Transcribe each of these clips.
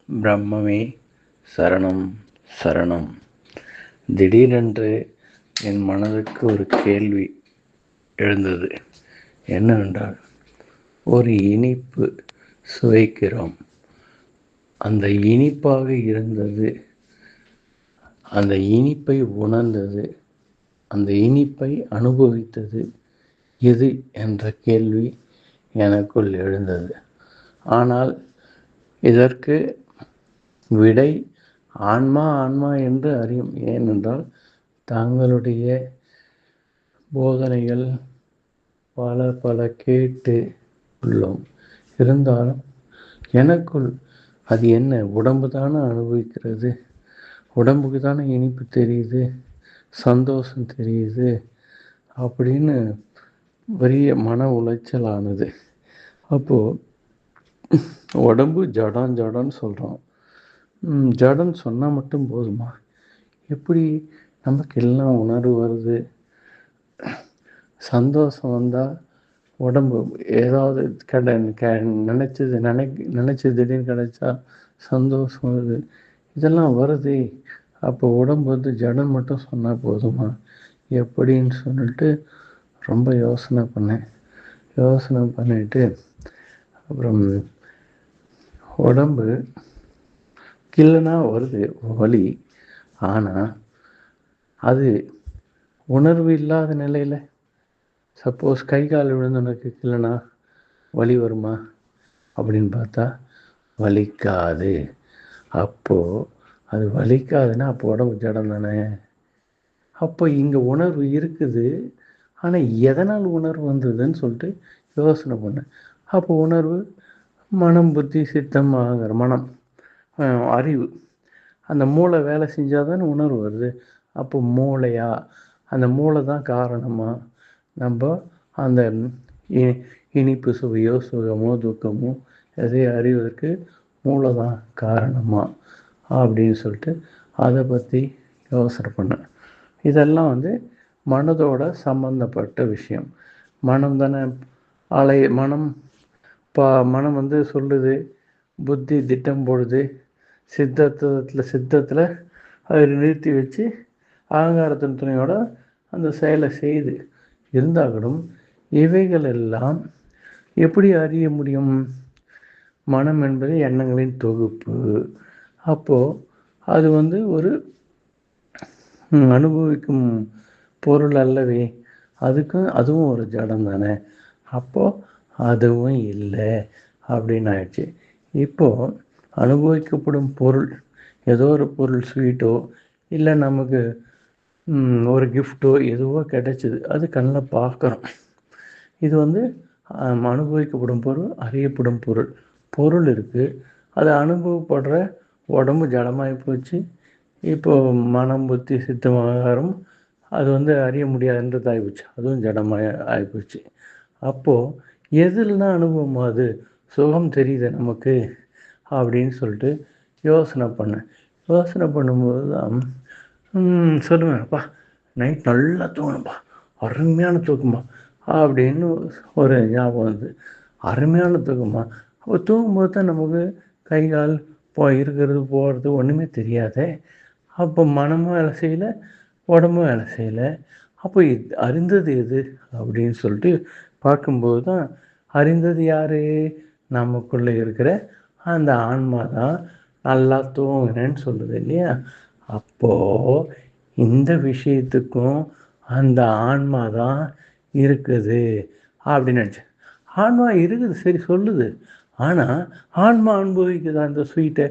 பிரம்மமே சரணம் சரணம். திடீரென்று என் மனதுக்கு ஒரு கேள்வி எழுந்தது. என்னவென்றால், ஒரு இனிப்பு சுவைக்கிறோம். அந்த இனிப்பாக இருந்தது, அந்த இனிப்பை உணர்ந்தது, அந்த இனிப்பை அனுபவித்தது எது என்ற கேள்வி எனக்குள் எழுந்தது. ஆனால் இதற்கு விடை ஆன்மா ஆன்மா என்று அறியும். ஏனென்றால் தங்களுடைய போதனைகள் பல பல கேட்டு உள்ளோம். இருந்தாலும் எனக்குள் அது என்ன, உடம்பு தானே அனுபவிக்கிறது, உடம்புக்கு தானே இனிப்பு தெரியுது, சந்தோஷம் தெரியுது அப்படின்னு பெரிய மன உளைச்சல் ஆனது. அப்போது உடம்பு ஜடம் ஜடம்னு சொல்கிறோம். ஜடம்னு சொன்னால் மட்டும் போதுமா? எப்படி நமக்கு எல்லாம் உணர்வு வருது? சந்தோஷம் வந்தால் உடம்பு ஏதாவது நினச்சது திடீர்னு கிடைச்சா சந்தோஷம் வருது, இதெல்லாம் வருது. அப்போ உடம்பு வந்து ஜடம் மட்டும் சொன்னால் போதுமா எப்படின்னு சொல்லிட்டு ரொம்ப யோசனை பண்ணிட்டு அப்புறம் உடம்பு கில்லுனா வருது வலி. ஆனால் அது உணர்வு இல்லாத நிலையில் சப்போஸ் கை கால் விழுந்தவனுக்கு கில்லுனா வலி வருமா அப்படின்னு பார்த்தா வலிக்காது. அப்போது அது வலிக்காதுன்னா அப்போ உடம்பு ஜடம் தானே. அப்போ இங்கே உணர்வு இருக்குது, ஆனால் எதனால் உணர்வு வந்ததுன்னு சொல்லிட்டு யோசனை பண்ணேன். அப்போ உணர்வு மனம் புத்தி சித்தம் ஆகிற மனம் அறிவு, அந்த மூளை வேலை செஞ்சால் தானே உணர்வு வருது. அப்போ மூளையா, அந்த மூளை தான் காரணமா, நம்ம அந்த இனிப்பு சுவையோ சுகமோ துக்கமோ எதை அறிவதற்கு மூளை தான் காரணமா அப்படின்னு சொல்லிட்டு அதை பற்றி யோசனை பண்ணேன். இதெல்லாம் வந்து மனதோட சம்பந்தப்பட்ட விஷயம். மனம் தானே மனம் வந்து சொல்லுது, புத்தி திட்டம் போடுது, சித்தத்தில் அதை நிறுத்தி வச்சு அகங்காரத்தின் துணையோட அந்த செயலை செய்யுது. இருந்தாலும் இவைகள் எல்லாம் எப்படி அறிய முடியும்? மனம் என்பது எண்ணங்களின் தொகுப்பு. அப்போது அது வந்து ஒரு அனுபவிக்கும் பொருள் அல்லவே. அதுவும் ஒரு ஜடம் தானே. அப்போது அதுவும் இல்லை அப்படின்னு ஆயிடுச்சு. இப்போது அனுபவிக்கப்படும் பொருள் ஏதோ ஒரு பொருள், ஸ்வீட்டோ இல்லை நமக்கு ஒரு கிஃப்டோ எதுவோ கிடைச்சிது, அது கண்ணில் பார்க்குறோம். இது வந்து அனுபவிக்கப்படும் பொருள், அறியப்படும் பொருள் இருக்குது. அது அனுபவப்படுற உடம்பு ஜடமாகி போச்சு. இப்போது மனம் புத்தி சித்தம் ஆகாரம் அது வந்து அறிய முடியாதுன்றது ஆகிப்போச்சு, அதுவும் ஜடமாக ஆகிப்போச்சு. அப்போது எதில் தான் அனுபவம்? அது சுகம் தெரியுது நமக்கு அப்படின்னு சொல்லிட்டு யோசனை பண்ணும்போது தான் சொல்லுவேன்ப்பா, நைட் நல்லா தூங்கணும்ப்பா, அருமையான தூக்கமா அப்படின்னு ஒரு ஞாபகம் வந்து, அருமையான தூக்கமா? அப்போ தூங்கும்போது தான் நமக்கு கை கால் இருக்கிறது போகிறது ஒன்றுமே தெரியாதே. அப்போ மனமும் வேலை செய்யலை, உடம்பும் வேலை செய்யலை. அப்போ அறிந்தது எது அப்படின்னு சொல்லிட்டு பார்க்கும்போது தான் அறிந்தது யார்? நமக்குள்ளே இருக்கிற அந்த ஆன்மா தான் நல்லா தூங்குறேன்னு சொல்லுது இல்லையா? அப்போது இந்த விஷயத்துக்கும் அந்த ஆன்மா தான் இருக்குது அப்படின்னு நினச்சேன். ஆன்மா இருக்குது, சரி சொல்லுது. ஆனால் ஆன்மா அனுபவிக்குதா அந்த ஸ்வீட்டை,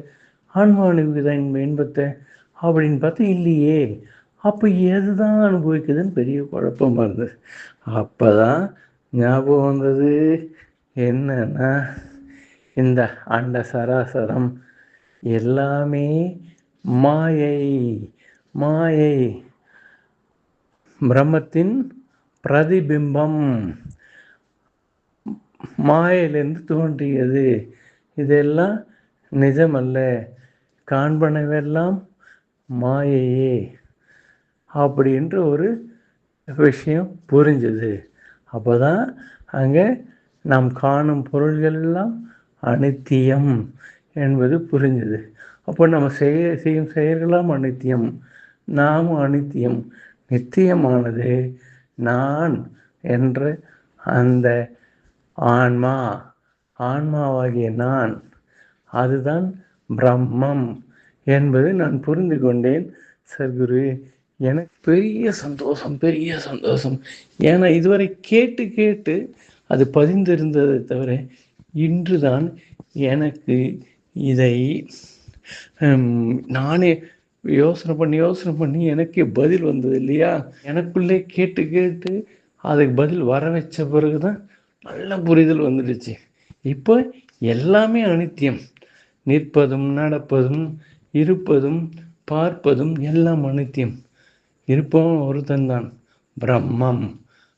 ஆன்மா அனுபவிக்குதா இன்பத்தை அப்படின்னு பார்த்தா இல்லையே. அப்போ எது தான் அனுபவிக்குதுன்னு பெரிய குழப்பமாக இருந்தது. அப்போ தான் ஞாபகம் வந்தது என்னன்னா, இந்த அண்ட சராசரம் எல்லாமே மாயை. பிரம்மத்தின் பிரதிபிம்பம், மாயையிலிருந்து தோன்றியது. இதெல்லாம் நிஜமல்ல, காண்பனவெல்லாம் மாயையே அப்படின்ற ஒரு விஷயம் புரிஞ்சுது. அப்போ தான் அங்கே நாம் காணும் பொருள்கள் எல்லாம் அனித்தியம் என்பது புரிஞ்சுது. அப்போ நம்ம செய்யும் செயல்களாம் அனித்தியம், நாமும் அனித்தியம். நித்தியமானது நான் என்ற அந்த ஆன்மா, ஆன்மாவாகிய நான், அதுதான் பிரம்மம் என்பதை நான் புரிந்து கொண்டேன். சத்குரு, எனக்கு பெரிய சந்தோஷம், பெரிய சந்தோஷம். ஏன்னா இதுவரை கேட்டு கேட்டு அது பதிந்திருந்ததை தவிர இன்று தான் எனக்கு இதை நானே யோசனை பண்ணி எனக்கே பதில் வந்தது இல்லையா. எனக்குள்ளே கேட்டு கேட்டு அதுக்கு பதில் வர வச்ச பிறகு தான் நல்ல புரிதல் வந்துடுச்சு. இப்போ எல்லாமே அனித்தியம். நிற்பதும் நடப்பதும் இருப்பதும் பார்ப்பதும் எல்லாம் அனித்தியம். இருப்பவன் ஒருத்தன்தான், பிரம்மம்.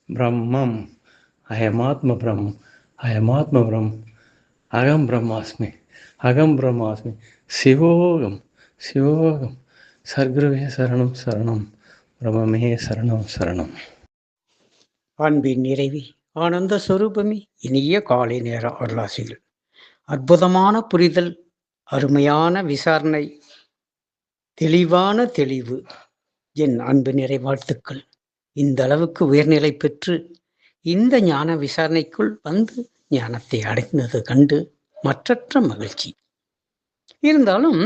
பிரம்மம் அயமாத்ம பிரம்மம், அயமாத்ம பிரம்மம், அகம் பிரம்மாஸ்மி, அகம் பிரம்மாஸ்மி, சிவோகம் சிவோகம். சர்க்குருவே சரணம் சரணம், பிரம்மமே சரணம் சரணம். அன்பின் நிறைவி, ஆனந்த சொரூபமே, இனிய காலை நேர அருளாசிகள், அற்புதமான புரிதல், அருமையான விசாரணை, தெளிவான தெளிவு. என் அன்பு நிறை வாழ்த்துக்கள். இந்த அளவுக்கு உயர்நிலை பெற்று இந்த ஞான விசாரணைக்குள் வந்து ஞானத்தை அடைந்தது கண்டு மற்றற்ற மகிழ்ச்சி. இருந்தாலும்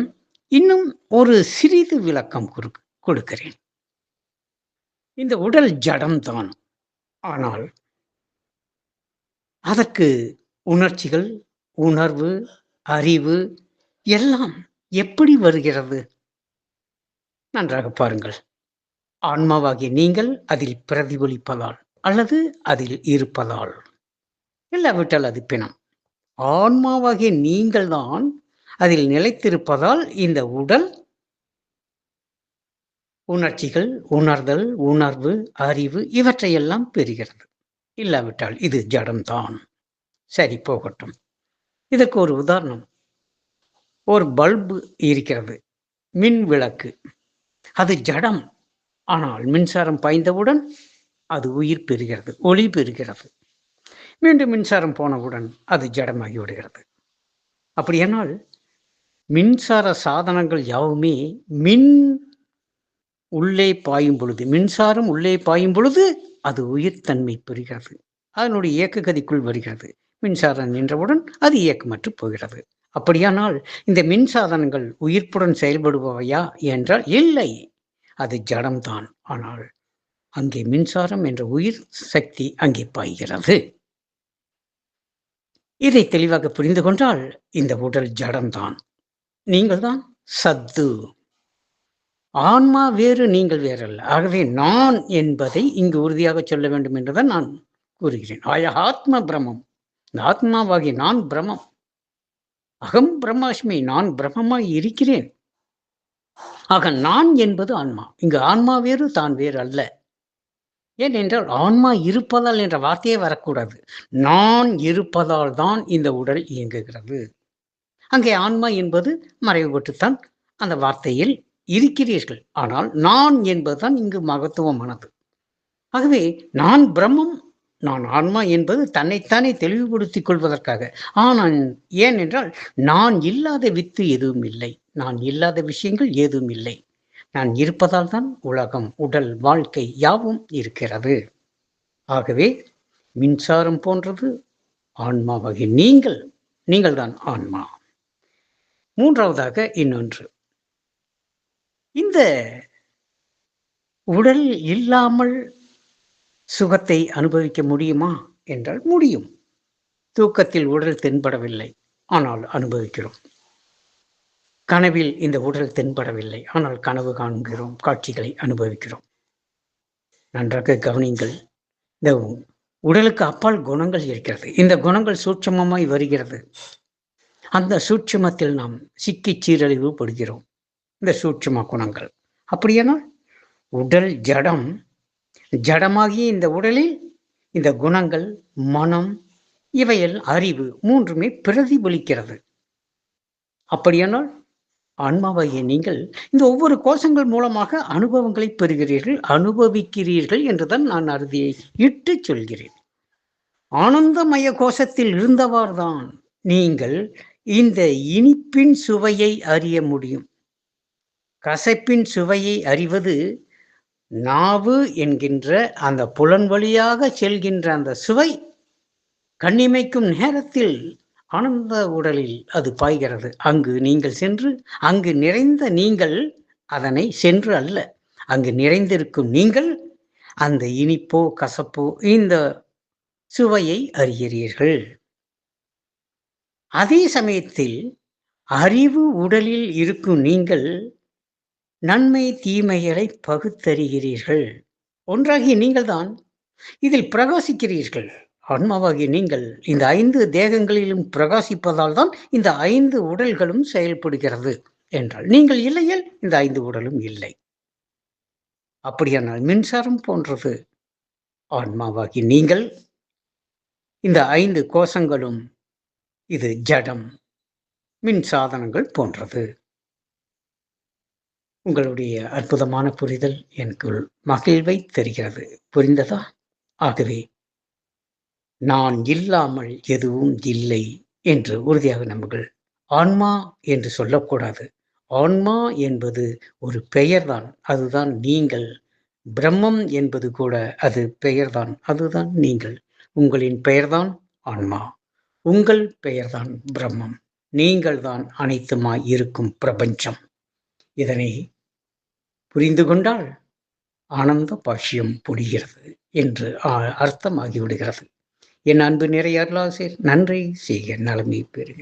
இன்னும் ஒரு சிறிது விளக்கம் கொடுக்கிறேன். இந்த உடல் ஜடம்தான். ஆனால் அதற்கு உணர்ச்சிகள், உணர்வு, அறிவு எல்லாம் எப்படி வருகிறது? நன்றாக பாருங்கள். ஆன்மாவாகிய நீங்கள் அதில் பிரதிபலிப்பதால் அல்லது அதில் இருப்பதால், இல்லாவிட்டால் அது பிணம். ஆன்மாவாகிய நீங்கள் தான் அதில் நிலைத்திருப்பதால் இந்த உடல் உணர்ச்சிகள், உணர்தல், உணர்வு, அறிவு இவற்றையெல்லாம் பெறுகிறது. இல்லாவிட்டால் இது ஜடம்தான். சரி, போகட்டும். இதற்கு ஒரு உதாரணம். ஒரு பல்பு இருக்கிறது, மின் விளக்கு. அது ஜடம். ஆனால் மின்சாரம் பாய்ந்தவுடன் அது உயிர் பெறுகிறது, ஒளி பெறுகிறது. மீண்டும் மின்சாரம் போனவுடன் அது ஜடமாகி விடுகிறது. அப்படியானால் மின்சார சாதனங்கள் யாவுமே மின்சாரம் உள்ளே பாயும் பொழுது அது உயிர்த்தன்மை பெறுகிறது, அதனுடைய இயக்க கதிக்குள் வருகிறது. மின்சாரம் நின்றவுடன் அது இயக்கமற்று போகிறது. அப்படியானால் இந்த மின்சாதனங்கள் உயிர்ப்புடன் செயல்படுபவையா என்றால் இல்லை, அது ஜடம்தான். ஆனால் அங்கே மின்சாரம் என்ற உயிர் சக்தி அங்கே பாய்கிறது. இதை தெளிவாக புரிந்து கொண்டால் இந்த உடல் ஜடம்தான், நீங்கள் தான் சத்து. ஆன்மா வேறு, நீங்கள் வேறல்ல. ஆகவே நான் என்பதை இங்கு உறுதியாக சொல்ல வேண்டும் என்றுதான் நான் கூறுகிறேன். ஆத்ம பிரம்மம், இந்த ஆத்மாவாகிய நான் பிரம்மம், அகம் பிரம்மாஸ்மி, நான் பிரம்மமாய் இருக்கிறேன். ஆக நான் என்பது ஆன்மா. இங்கு ஆன்மா வேறு, தான் வேறு அல்ல. ஏனென்றால் ஆன்மா இருப்பதால் என்ற வார்த்தையே வரக்கூடாது. நான் இருப்பதால் தான் இந்த உடல் இயங்குகிறது. அங்கே ஆன்மா என்பது மறைவுபட்டுத்தான் அந்த வார்த்தையில் இருக்கிறீர்கள். ஆனால் நான் என்பதுதான் இங்கு மகத்துவமானது. ஆகவே நான் பிரம்மம், நான் ஆன்மா என்பது தன்னைத்தானே தெளிவுபடுத்திக் கொள்வதற்காக. ஆனால் ஏனென்றால் நான் இல்லாத வித்து எதுவும் இல்லை, நான் இல்லாத விஷயங்கள் எதுவும் இல்லை. நான் இருப்பதால் தான் உலகம், உடல், வாழ்க்கை யாவும் இருக்கிறது. ஆகவே மின்சாரம் போன்றது ஆன்மாவாகிய நீங்கள் தான் ஆன்மா. மூன்றாவதாக இன்னொன்று, இந்த உடல் இல்லாமல் சுகத்தை அனுபவிக்க முடியுமா என்றால் முடியும். தூக்கத்தில் உடல் தென்படவில்லை, ஆனால் அனுபவிக்கிறோம். கனவில் இந்த உடல் தென்படவில்லை, ஆனால் கனவு காண்கிறோம், காட்சிகளை அனுபவிக்கிறோம். நன்றாக கவனிங்கள். இந்த உடலுக்கு அப்பால் குணங்கள் இருக்கிறது. இந்த குணங்கள் சூட்சமமாய் வருகிறது. அந்த சூட்சமத்தில் நாம் சிக்கி சீரழிவு படுகிறோம். இந்த சூட்சம குணங்கள். அப்படியானால் உடல் ஜடம், ஜடமாகிய இந்த உடலில் இந்த குணங்கள், மனம், இவையில் அறிவு மூன்றுமே பிரதிபலிக்கிறது. அப்படியானால் ஆன்மாவாகிய நீங்கள் இந்த ஒவ்வொரு கோஷங்கள் மூலமாக அனுபவங்களை பெறுகிறீர்கள், அனுபவிக்கிறீர்கள் என்றுதான் நான் அறுதியை இட்டு சொல்கிறேன். ஆனந்தமய கோஷத்தில் இருந்தவாறுதான் நீங்கள் இந்த இனிப்பின் சுவையை அறிய முடியும். கசப்பின் சுவையை அறிவது நாவு என்கின்ற அந்த புலன் வழியாக செல்கின்ற அந்த சுவை கண்ணிமைக்கும் நேரத்தில் ஆனந்த உடலில் அது பாய்கிறது. அங்கு நீங்கள் சென்று, அங்கு நிறைந்த நீங்கள் அதனை சென்று அல்ல, அங்கு நிறைந்திருக்கும் நீங்கள் அந்த இனிப்போ கசப்போ இந்த சுவையை அறிகிறீர்கள். அதே சமயத்தில் அறிவு உடலில் இருக்கும் நீங்கள் நன்மை தீமைகளை பகுத்தறிகிறீர்கள். ஒன்றாகிய நீங்கள் தான் இதில் பிரகாசிக்கிறீர்கள். ஆன்மாவாகிய நீங்கள் இந்த 5 தேகங்களிலும் பிரகாசிப்பதால் தான் இந்த 5 உடல்களும் செயல்படுகிறது என்றால், நீங்கள் இல்லையேல் இந்த 5 உடலும் இல்லை. அப்படியானால் மின்சாரம் போன்றது ஆன்மாவாகி நீங்கள். இந்த 5 கோஷங்களும் இது ஜடம், மின் சாதனங்கள் போன்றது. உங்களுடைய அற்புதமான புரிதல் எனக்கு மகிழ்வை தருகிறது. புரிந்ததா? ஆகவே நான் இல்லாமல் எதுவும் இல்லை என்று உறுதியாக நம்புங்கள். ஆன்மா என்று சொல்லக்கூடாது. ஆன்மா என்பது ஒரு பெயர்தான், அதுதான் நீங்கள். பிரம்மம் என்பது கூட அது பெயர்தான், அதுதான் நீங்கள். உங்களின் பெயர்தான் ஆன்மா, உங்கள் பெயர்தான் பிரம்மம். நீங்கள் தான் அனைத்துமாய் இருக்கும் பிரபஞ்சம். இதனை புரிந்து கொண்டால் ஆனந்த பாஷ்யம் பொழிகிறது என்று அர்த்தமாகிவிடுகிறது. என் அன்பு நிறைய அருளாசிரியர், நன்றி செய்க, நலமை பெறுக.